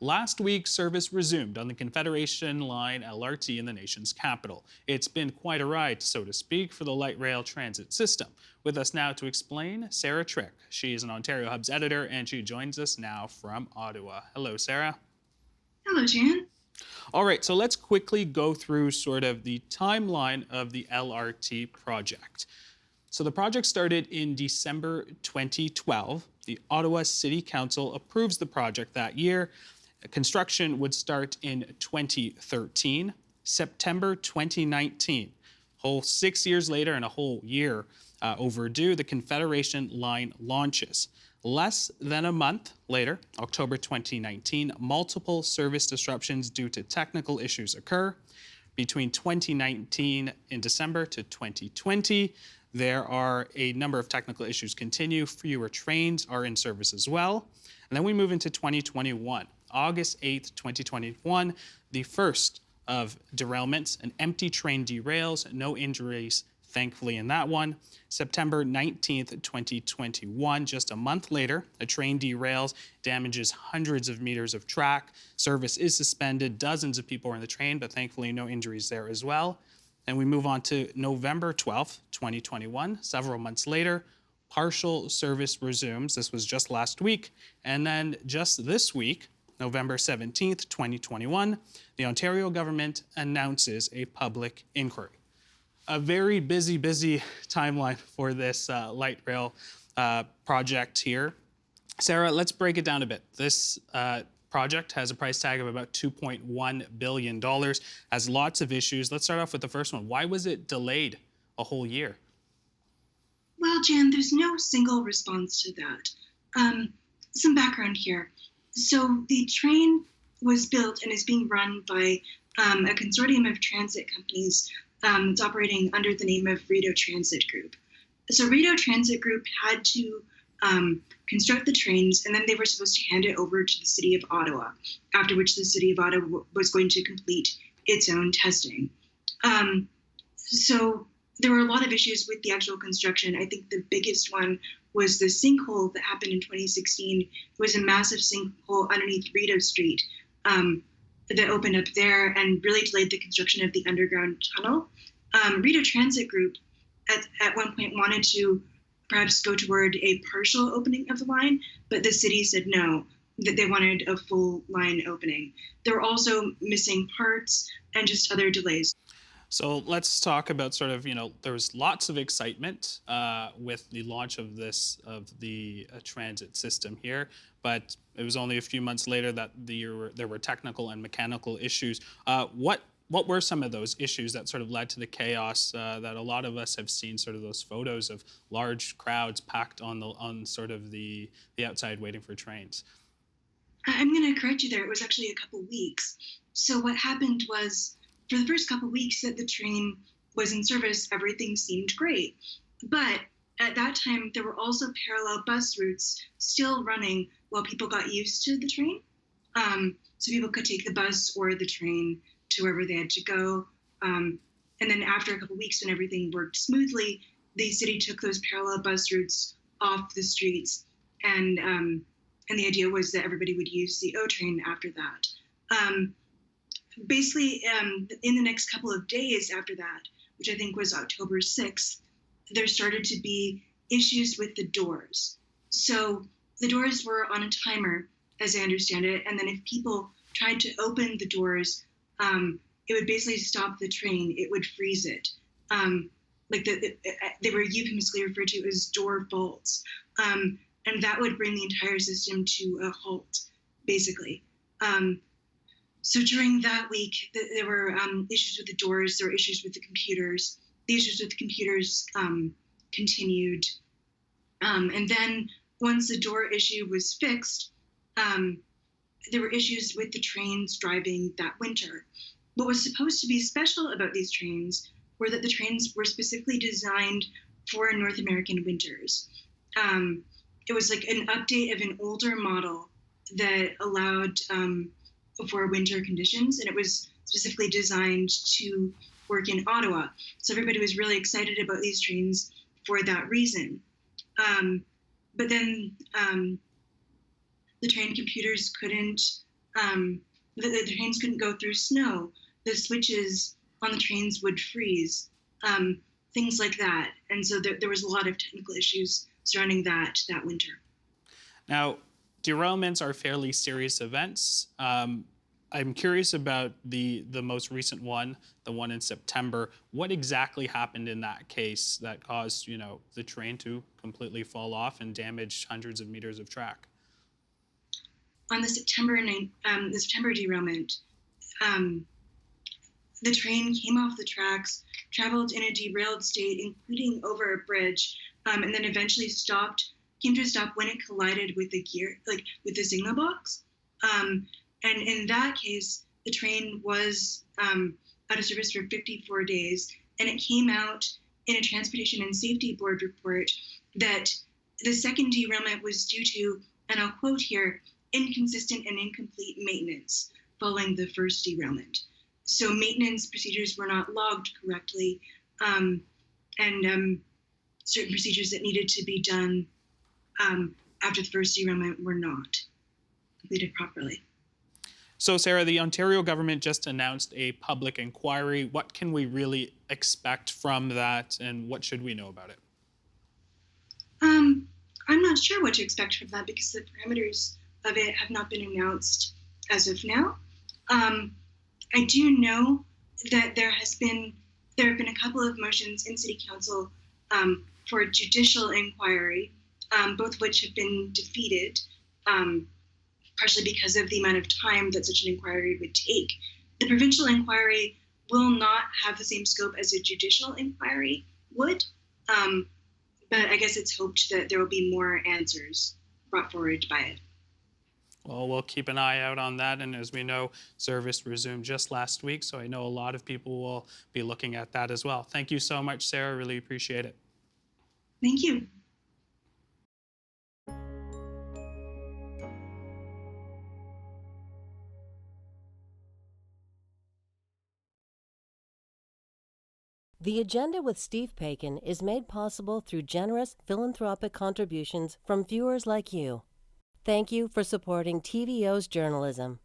Last week, service resumed on the Confederation Line LRT in the nation's capital. It's been quite a ride, so to speak, for the light rail transit system. With us now to explain, Sarah Trick. She is an Ontario Hubs editor, and she joins us now from Ottawa. Hello, Sarah. Hello, Jan. All right, so let's quickly go through sort of the timeline of the LRT project. So the project started in December 2012. The Ottawa City Council approves the project that year. Construction would start in 2013, September 2019. Whole 6 years later and a whole year overdue, the Confederation Line launches. Less than a month later, October 2019, multiple service disruptions due to technical issues occur. Between 2019 in December to 2020, there are a number of technical issues continue. Fewer trains are in service as well. And then we move into 2021. August 8th, 2021, the first of derailments. An empty train derails, no injuries, thankfully, in that one. September 19th, 2021, just a month later, a train derails, damages hundreds of meters of track. Service is suspended. Dozens of people are in the train, but thankfully no injuries there as well. And we move on to November 12th, 2021, several months later. Partial service resumes. This was just last week. And then just this week, November 17th, 2021, the Ontario government announces a public inquiry. A very busy timeline for this light rail project here. Sarah, let's break it down a bit. This project has a price tag of about $2.1 billion, has lots of issues. Let's start off with the first one. Why was it delayed a whole year? Well, Jan, there's no single response to that. Some background here. So the train was built and is being run by a consortium of transit companies that's operating under the name of Rideau Transit Group. So Rideau Transit Group had to construct the trains, and then they were supposed to hand it over to the City of Ottawa, after which the City of Ottawa was going to complete its own testing. So there were a lot of issues with the actual construction. I think the biggest one was the sinkhole that happened in 2016. It was a massive sinkhole underneath Rideau Street that opened up there and really delayed the construction of the underground tunnel. Rideau Transit Group at one point wanted to perhaps go toward a partial opening of the line, but the city said no, that they wanted a full line opening. There were also missing parts and just other delays. So let's talk about sort of, there was lots of excitement with the launch of the transit system here, but it was only a few months later that there were technical and mechanical issues. What were some of those issues that sort of led to the chaos that a lot of us have seen, sort of those photos of large crowds packed on sort of the outside waiting for trains? I'm going to correct you there. It was actually a couple weeks. So what happened was, for the first couple weeks that the train was in service, everything seemed great. But at that time, there were also parallel bus routes still running while people got used to the train. So people could take the bus or the train to wherever they had to go. And then after a couple weeks, when everything worked smoothly, the city took those parallel bus routes off the streets. And the idea was that everybody would use the O train after that. Basically, in the next couple of days after that, which I think was October 6th, there started to be issues with the doors. So the doors were on a timer, as I understand it, and then if people tried to open the doors, it would basically stop the train. It would freeze it. They were euphemistically referred to as door faults. And that would bring the entire system to a halt, basically. So during that week, there were issues with the doors, there were issues with the computers. The issues with the computers continued. And then once the door issue was fixed, there were issues with the trains driving that winter. What was supposed to be special about these trains were that the trains were specifically designed for North American winters. It was like an update of an older model that allowed for winter conditions, and it was specifically designed to work in Ottawa. So everybody was really excited about these trains for that reason. But then the train computers couldn't The trains couldn't go through snow. The switches on the trains would freeze, things like that. And so there was a lot of technical issues surrounding that winter. Now, derailments are fairly serious events. I'm curious about the most recent one, the one in September. What exactly happened in that case that caused, the train to completely fall off and damage hundreds of meters of track? On the September derailment, um, the train came off the tracks, traveled in a derailed state, including over a bridge, and then eventually came to a stop when it collided with with the signal box. And in that case, the train was out of service for 54 days, and it came out in a Transportation and Safety Board report that the second derailment was due to, and I'll quote here, inconsistent and incomplete maintenance following the first derailment. So maintenance procedures were not logged correctly, and certain procedures that needed to be done after the first derailment were not completed properly. So, Sarah, the Ontario government just announced a public inquiry. What can we really expect from that, and what should we know about it? I'm not sure what to expect from that because the parameters of it have not been announced as of now. I do know that there have been a couple of motions in City Council for a judicial inquiry, both of which have been defeated, partially because of the amount of time that such an inquiry would take. The provincial inquiry will not have the same scope as a judicial inquiry would, but I guess it's hoped that there will be more answers brought forward by it. Well, we'll keep an eye out on that. And as we know, service resumed just last week. So I know a lot of people will be looking at that as well. Thank you so much, Sarah. Really appreciate it. Thank you. The Agenda with Steve Paikin is made possible through generous philanthropic contributions from viewers like you. Thank you for supporting TVO's journalism.